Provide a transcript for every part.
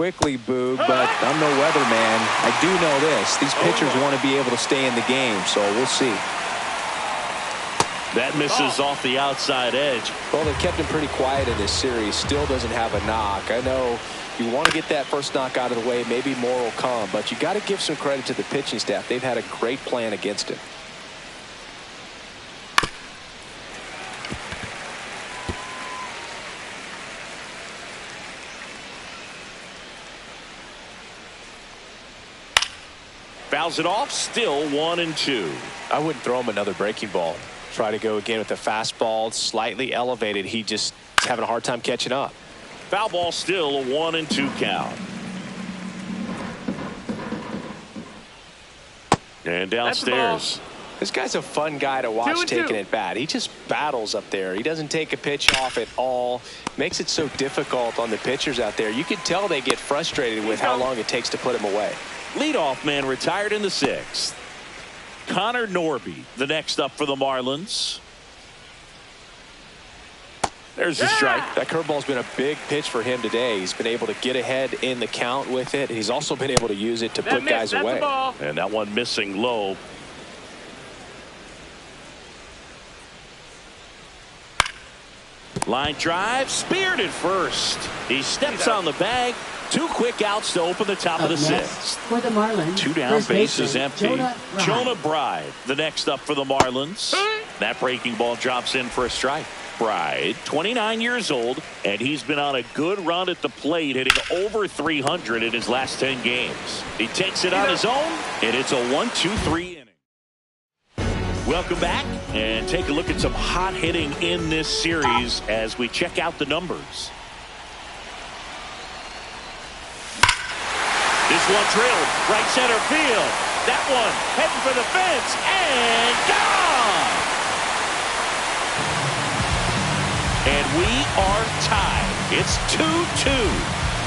quickly, Boog, but I'm no weatherman. I do know this. These pitchers want to be able to stay in the game, so we'll see. That misses off the outside edge. Well, they've kept him pretty quiet in this series. Still doesn't have a knock. I know you want to get that first knock out of the way. Maybe more will come, but you got to give some credit to the pitching staff. They've had a great plan against him. Fouls it off, still 1-2. I wouldn't throw him another breaking ball. Try to go again with the fastball, slightly elevated. He just is having a hard time catching up. Foul ball, still a 1-2 count. And downstairs. This guy's a fun guy to watch taking it bat. He just battles up there. He doesn't take a pitch off at all. Makes it so difficult on the pitchers out there. You can tell they get frustrated with how long it takes to put him away. Leadoff man retired in the 6th. Connor Norby, the next up for the Marlins. There's the strike. That curveball's been a big pitch for him today. He's been able to get ahead in the count with it. He's also been able to use it to put guys away. And that one missing low. Line drive, speared at first. He steps on the bag. 2 quick outs to open the top of the 6th. For the Marlins, 2 down, bases empty. Jonah Bride, the next up for the Marlins. That breaking ball drops in for a strike. Bride, 29 years old, and he's been on a good run at the plate, hitting over 300 in his last 10 games. He takes it on his own, and it's a 1-2-3 inning. Welcome back, and take a look at some hot hitting in this series as we check out the numbers. This one drilled right center field. That one heading for the fence and gone. And we are tied. It's 2-2.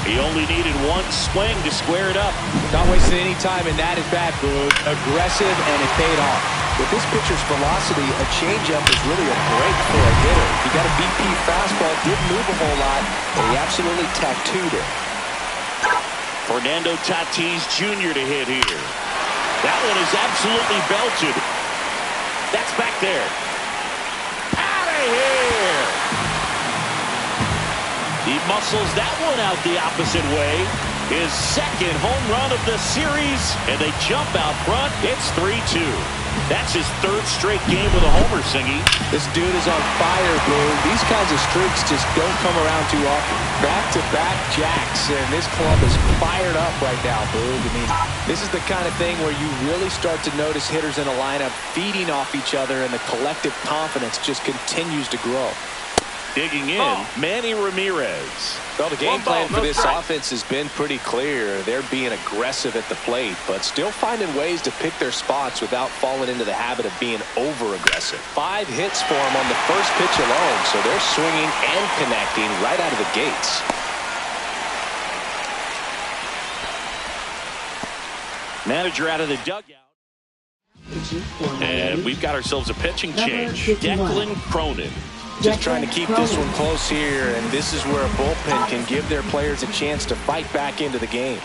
He only needed one swing to square it up. Not wasting any time in that at bat, Boog. Aggressive, and it paid off. With this pitcher's velocity, a changeup is really a break for a hitter. He got a BP fastball, didn't move a whole lot, but he absolutely tattooed it. Fernando Tatis Jr. to hit here. That one is absolutely belted. That's back there. Out of here. He muscles that one out the opposite way. His second home run of the series, and they jump out front. It's 3-2. That's his 3rd straight game with a homer, Singy. This dude is on fire, Boog. These kinds of streaks just don't come around too often. Back-to-back jacks, and this club is fired up right now, Boog. I mean, this is the kind of thing where you really start to notice hitters in a lineup feeding off each other, and the collective confidence just continues to grow. Digging in, Manny Ramirez. Well, the game plan for this offense has been pretty clear. They're being aggressive at the plate, but still finding ways to pick their spots without falling into the habit of being over-aggressive. 5 hits for them on the first pitch alone, so they're swinging and connecting right out of the gates. Manager out of the dugout. And we've got ourselves a pitching change. Declan Cronin. Just trying to keep this one close here, and this is where a bullpen can give their players a chance to fight back into the game.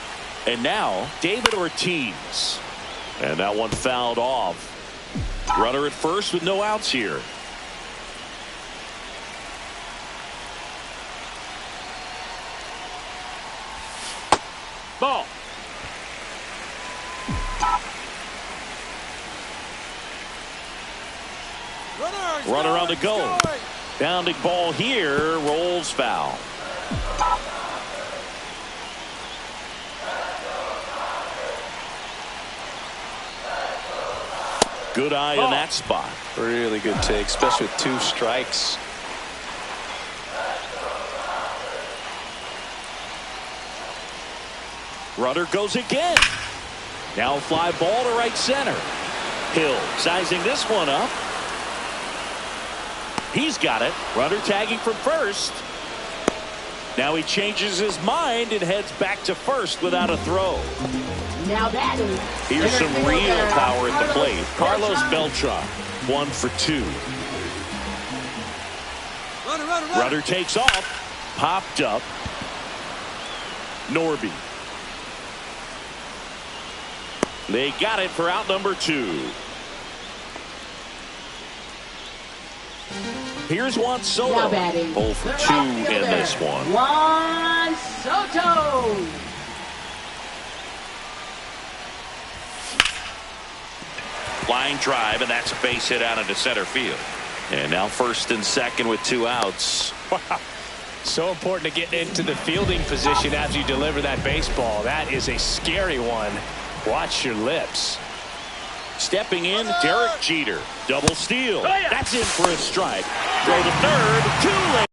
And now, David Ortiz. And that one fouled off. Runner at first with no outs here. Ball. Runner on the go. Bounding ball here, rolls foul. Good eye in that spot. Really good take, especially with 2 strikes. Runner goes again. Now a fly ball to right center. Hill sizing this one up. He's got it. Runner tagging from first. Now he changes his mind and heads back to first without a throw. Now that is. Here's some real power at the plate. Carlos Beltran, 1 for 2. Runner takes off. Popped up. Norby. They got it for out number 2. Here's Juan Soto. Now batting. 0 for 2 in this one. Juan Soto. Line drive, and that's a base hit out into center field. And now first and second with 2 outs. Wow. So important to get into the fielding position as you deliver that baseball. That is a scary one. Watch your lips. Stepping in, Derek Jeter. Double steal. That's in for a strike. Throw to third. Too late.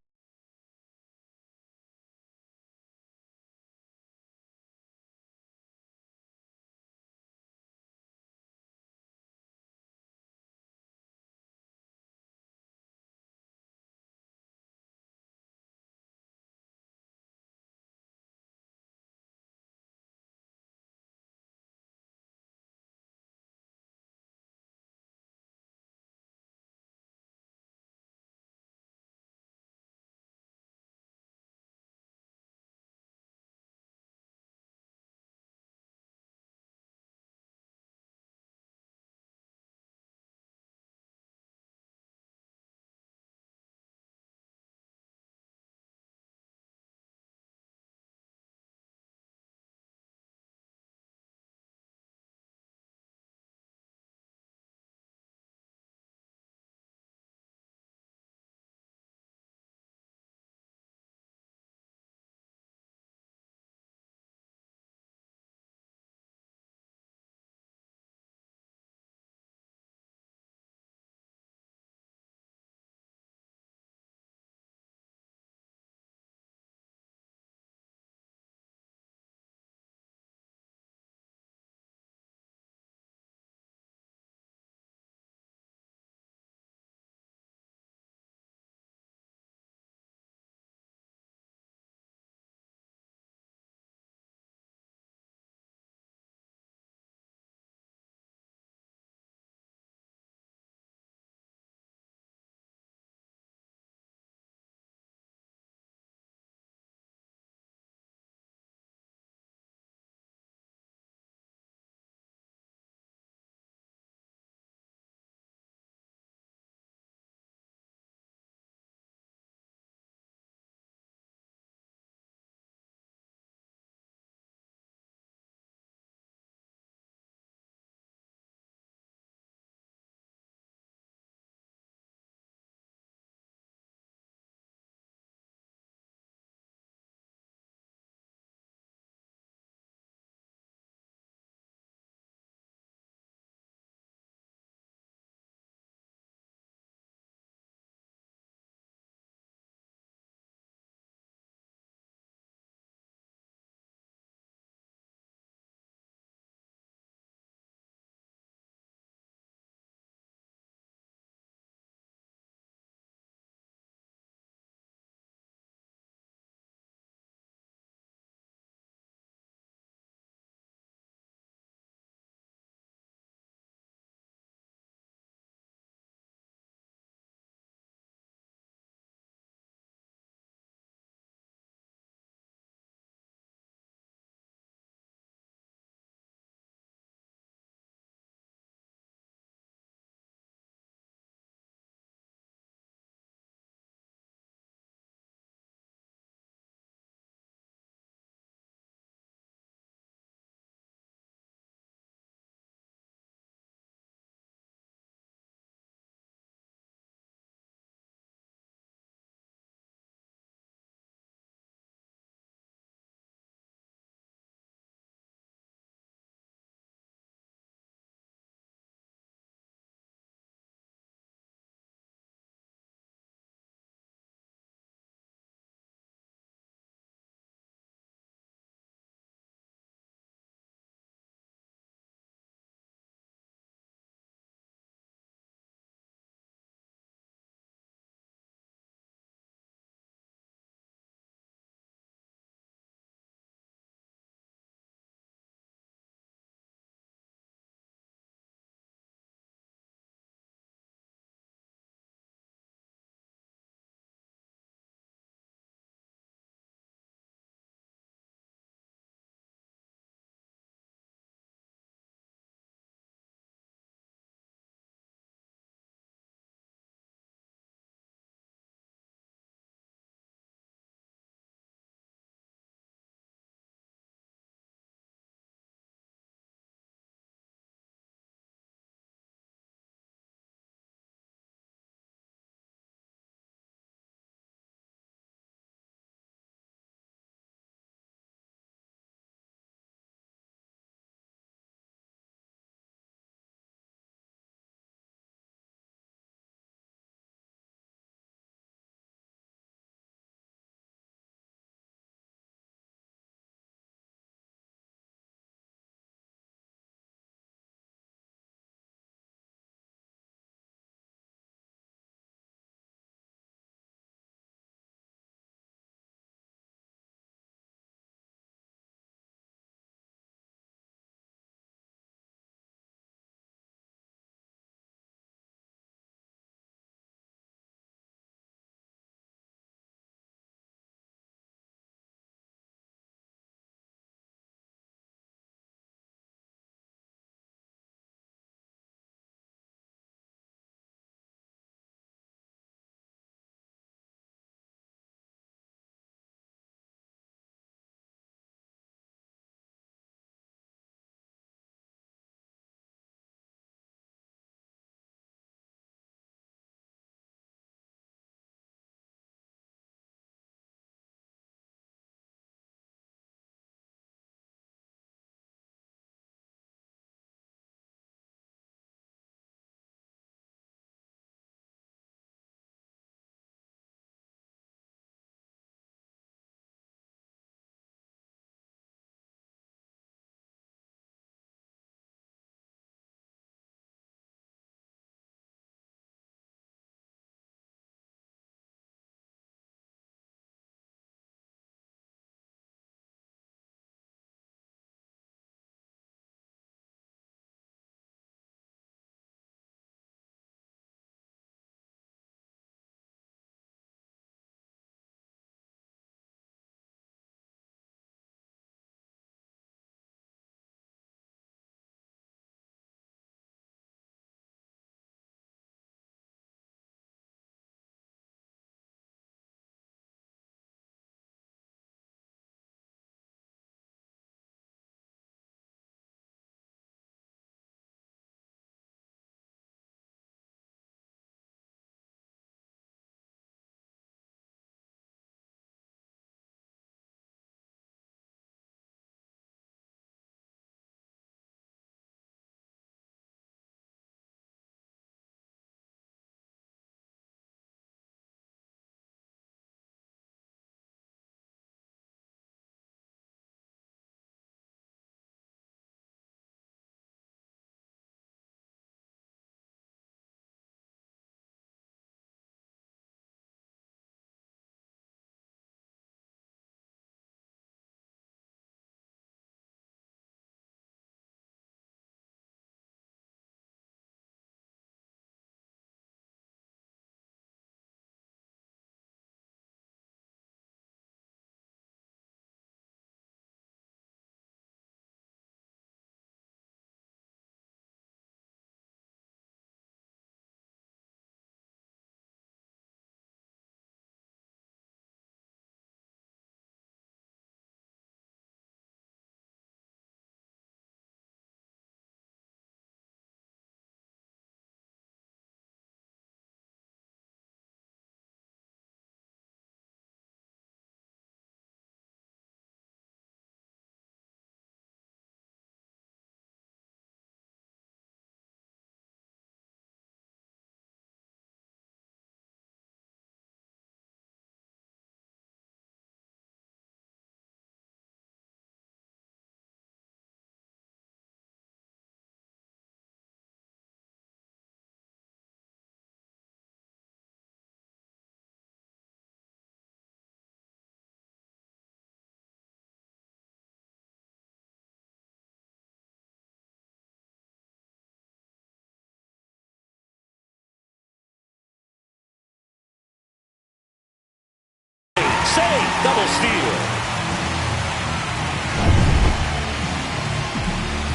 Safe. Double steal.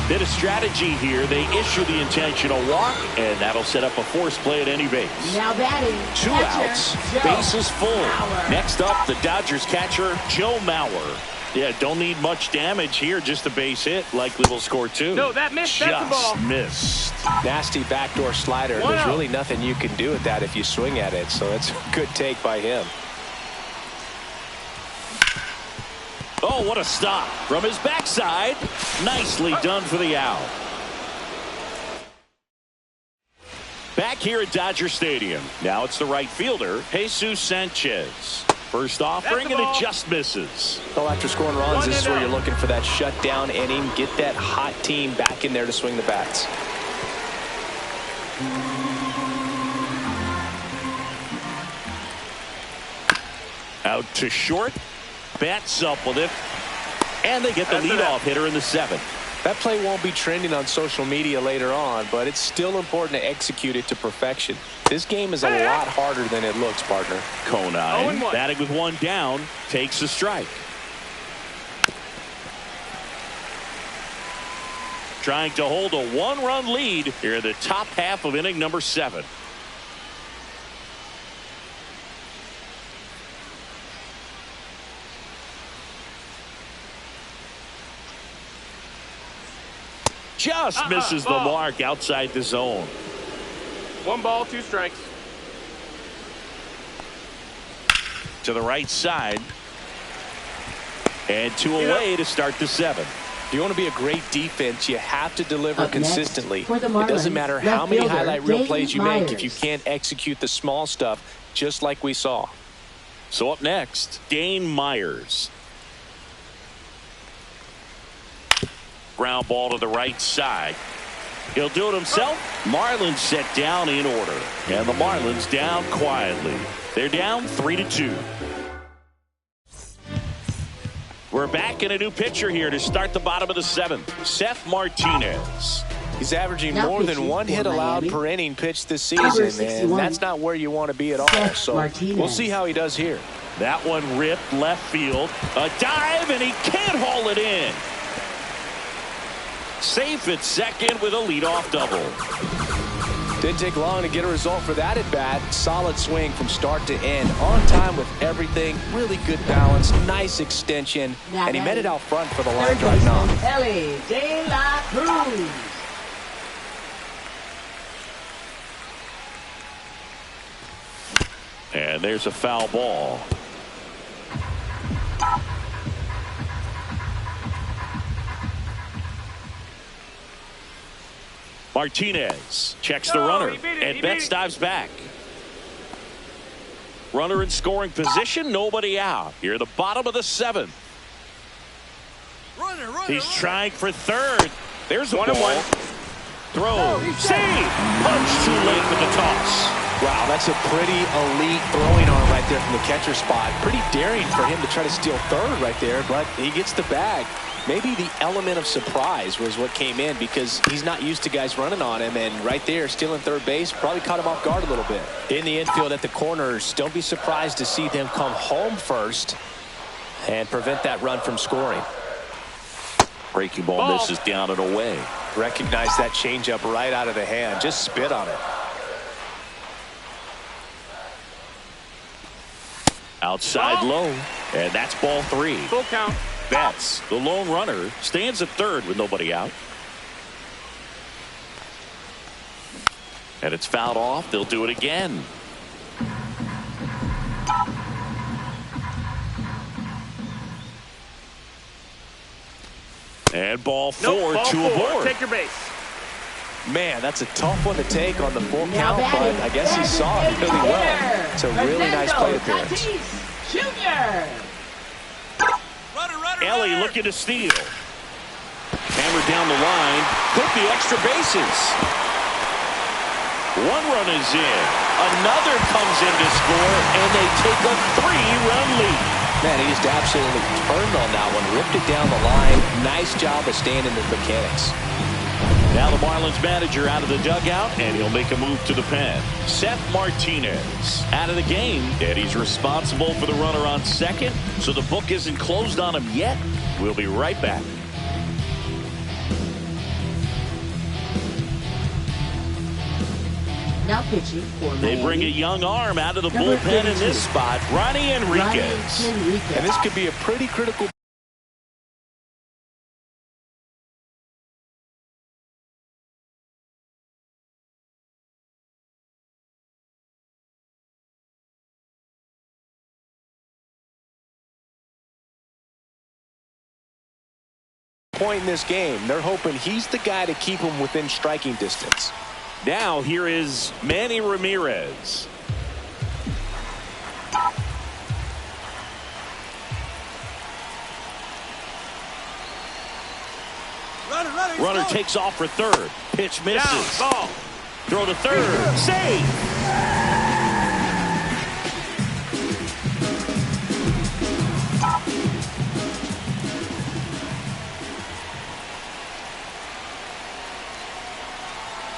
Bit of strategy here. They issue the intentional walk, and that'll set up a force play at any base. Now batting. 2 outs. Bases full. Mauer. Next up, the Dodgers catcher, Joe Mauer. Yeah, don't need much damage here. Just a base hit. Likely will score 2. No, that missed. That's the ball. Just missed. Nasty backdoor slider. There's really nothing you can do with that if you swing at it. So it's a good take by him. Oh, what a stop from his backside. Nicely done for the out. Back here at Dodger Stadium. Now it's the right fielder, Jesus Sanchez. First offering, and it just misses. Well, after scoring runs, this is where you're looking for that shutdown inning. Get that hot team back in there to swing the bats. Out to short. Bats up with it. And they get the leadoff hitter in the 7th. That play won't be trending on social media later on, but it's still important to execute it to perfection. This game is a lot harder than it looks, partner. Conine, batting with 1 down, takes a strike. Trying to hold a 1-run lead here in the top half of inning number 7. Just misses the mark outside the zone. 1 ball, 2 strikes. To the right side. And 2 away to start the 7th. If you want to be a great defense, you have to deliver consistently. It doesn't matter how many highlight reel plays you make if you can't execute the small stuff, just like we saw. So up next, Dane Myers. Ground ball to the right side. He'll do it himself. Marlins set down in order. And the Marlins down quietly. They're down 3-2. We're back in a new pitcher here to start the bottom of the 7th. Seth Martinez. He's averaging more than 1 hit allowed per inning pitched this season, and that's not where you want to be at all. So we'll see how he does here. That one ripped left field. A dive, and he can't haul it in. Safe at second with a leadoff double. Didn't take long to get a result for that at bat. Solid swing from start to end. On time with everything. Really good balance. Nice extension. And he met it out front for the line drive knock. Ellie De La Cruz. And there's a foul ball. Martinez checks the runner, and Betts dives back. Runner in scoring position, nobody out. Here at the bottom of the 7th. He's trying for third. There's a ball. Throw, save, punch too late with the toss. Wow, that's a pretty elite throwing arm right there from the catcher spot. Pretty daring for him to try to steal third right there, but he gets the bag. Maybe the element of surprise was what came in because he's not used to guys running on him, and right there stealing third base probably caught him off guard a little bit. In the infield at the corners, don't be surprised to see them come home first and prevent that run from scoring. Breaking ball misses down and away. Recognize that changeup right out of the hand. Just spit on it. Outside low, and that's ball 3. Full count. Betts, the lone runner, stands at third with nobody out. And it's fouled off. They'll do it again. And ball 4, ball 2 aboard. Take your base. Man, that's a tough one to take on the full count, but I guess he saw it really well. It's a really nice play appearance. Junior. Ellie looking to steal. Hammered down the line. Took the extra bases. 1 run is in. Another comes in to score, and they take a 3-run lead. Man, he just absolutely turned on that one. Ripped it down the line. Nice job of staying in the mechanics. Now the Marlins manager out of the dugout, and he'll make a move to the pen. Seth Martinez out of the game, and he's responsible for the runner on second, so the book isn't closed on him yet. We'll be right back. Now pitching for They bring a young arm out of the bullpen in this spot, Ronnie Enriquez. And this could be a pretty critical point in this game. They're hoping he's the guy to keep him within striking distance. Now here is Manny Ramirez. Runner takes off for third. Pitch misses. Down, ball. Throw to third. Save.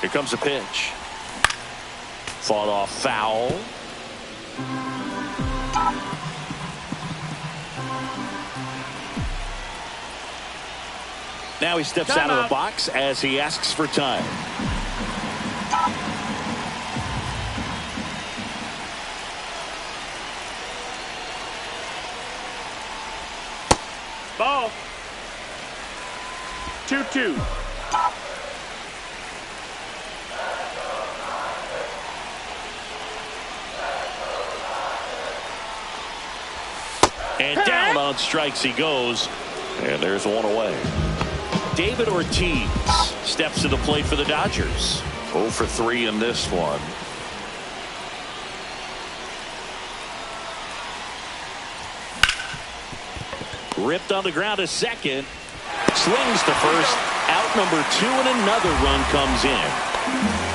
Here comes a pitch. Fought off foul. Now he steps out of the box as he asks for time. Ball. 2-2. And down on strikes he goes. And there's one away. David Ortiz steps to the plate for the Dodgers. 0 for 3 in this one. Ripped on the ground to second. Swings to first. Out number 2, and another run comes in.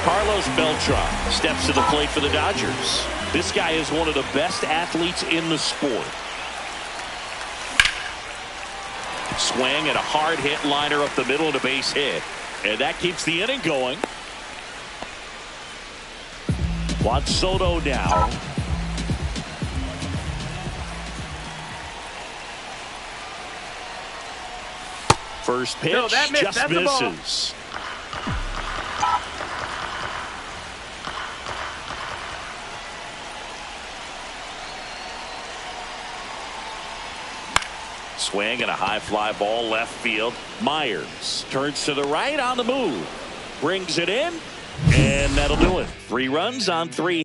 Carlos Beltran steps to the plate for the Dodgers. This guy is one of the best athletes in the sport. Swing and a hard hit liner up the middle and a base hit. And that keeps the inning going. Juan Soto now. First pitch just misses. Swing and a high fly ball left field. Myers turns to the right on the move. Brings it in. And that'll do it. 3 runs on 3.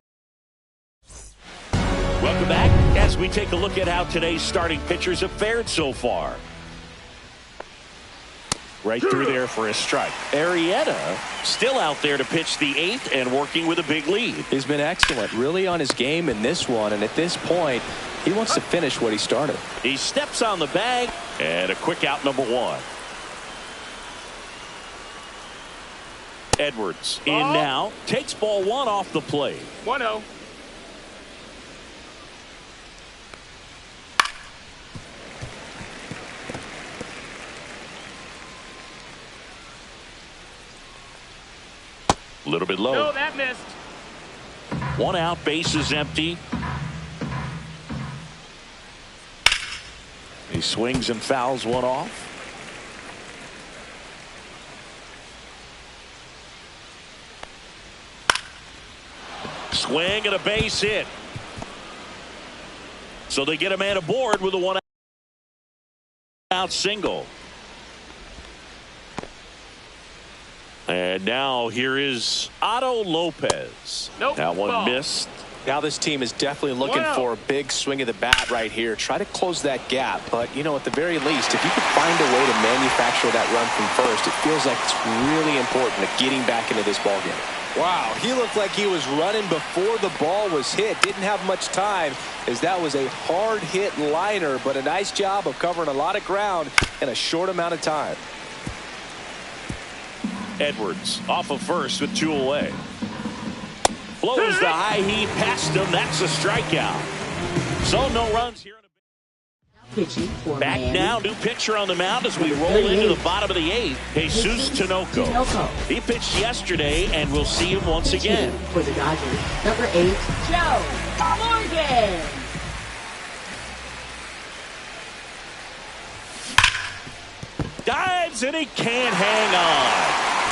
Welcome back as we take a look at how today's starting pitchers have fared so far. Right through there for a strike. Arrieta still out there to pitch the 8th and working with a big lead. He's been excellent, really on his game in this one, and at this point he wants to finish what he started. He steps on the bag and a quick out number 1. Edwards in now, takes ball 1 off the plate. 1-0. A little bit low. No, that missed. 1 out, base is empty. He swings and fouls 1 off. Swing and a base hit. So they get a man aboard with a 1 out single. And now here is Otto Lopez. Nope. That one ball. missed. Now this team is definitely looking for a big swing of the bat right here. Try to close that gap. But, you know, at the very least, if you could find a way to manufacture that run from first, it feels like it's really important to getting back into this ballgame. Wow, he looked like he was running before the ball was hit. Didn't have much time, as that was a hard hit liner, but a nice job of covering a lot of ground in a short amount of time. Edwards off of first with 2 away. Blows the high heat past him. That's a strikeout. So no runs here. Pitching for Back Miami. now, new pitcher on the mound as we roll into the bottom of the 8th. Jesus Tinoco. He pitched yesterday, and we'll see him once again. For the Dodgers, number 8, Joe Morgan. Dives, and he can't hang on.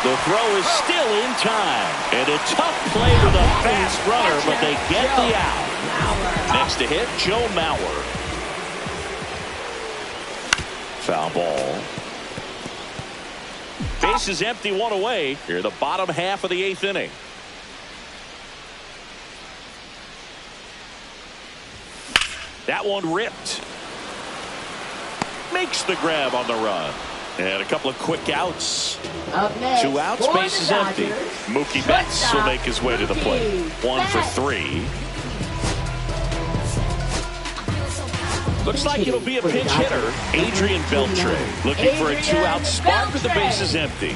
The throw is still in time. And a tough play with a fast runner, but they get the out. Next to hit, Joe Mauer. Foul ball. Base is empty, one away. Here, the bottom half of the 8th inning. That one ripped. Makes the grab on the run. And a couple of quick outs. Up next, 2 outs, base is empty. Mookie Betts will make his way to the plate. 1 for 3. Looks like it'll be a pinch hitter. Adrian Beltre looking for a 2-out spark with the bases empty.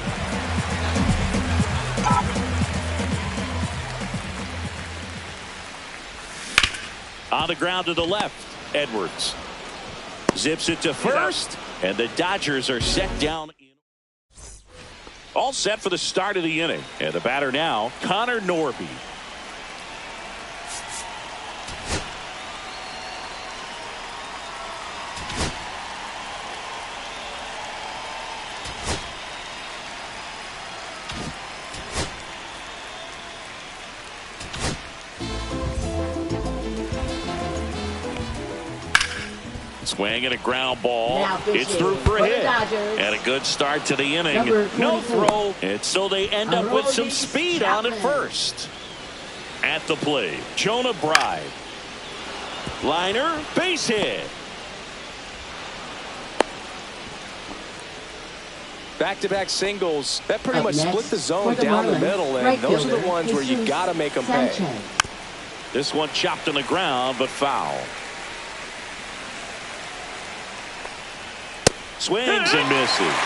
On the ground to the left, Edwards zips it to first, and the Dodgers are set down. All set for the start of the inning. And the batter now, Connor Norby. Swing and a ground ball. It's through for a hit. And a good start to the inning. No throw. And so they end up with some speed on at first. At the plate, Jonah Bride. Liner, base hit. Back-to-back singles. That pretty much split the zone down the middle, and those are the ones where you got to make them pay. This one chopped on the ground, but foul. Swings and misses.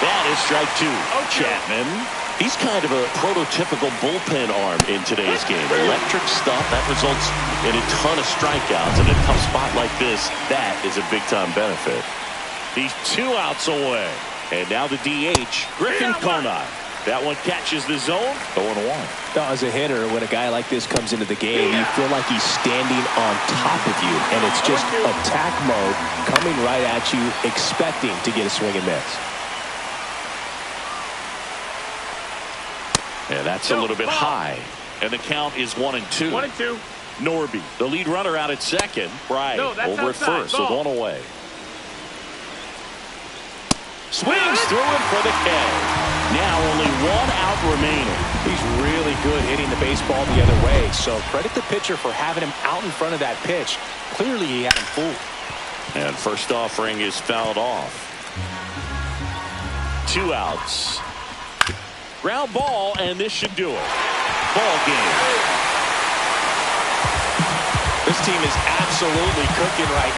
That is strike 2. Chapman. He's kind of a prototypical bullpen arm in today's game. Electric stuff that results in a ton of strikeouts. In a tough spot like this, that is a big-time benefit. He's 2 outs away. And now the DH, Griffin Conine. That one catches the zone. 0-1. As a hitter, when a guy like this comes into the game, you feel like he's standing on top of you, and it's just attack mode coming right at you, expecting to get a swing and miss. And that's a little bit high. And the count is 1-2. 1-2. Norby, the lead runner out at second. Bryant over at first, so 1 away. Swings through him for the K. Now only 1 out remaining. He's really good hitting the baseball the other way, so credit the pitcher for having him out in front of that pitch. Clearly he had him fooled. And first offering is fouled off. 2 outs. Ground ball, and this should do it. Ball game. This team is absolutely cooking right now.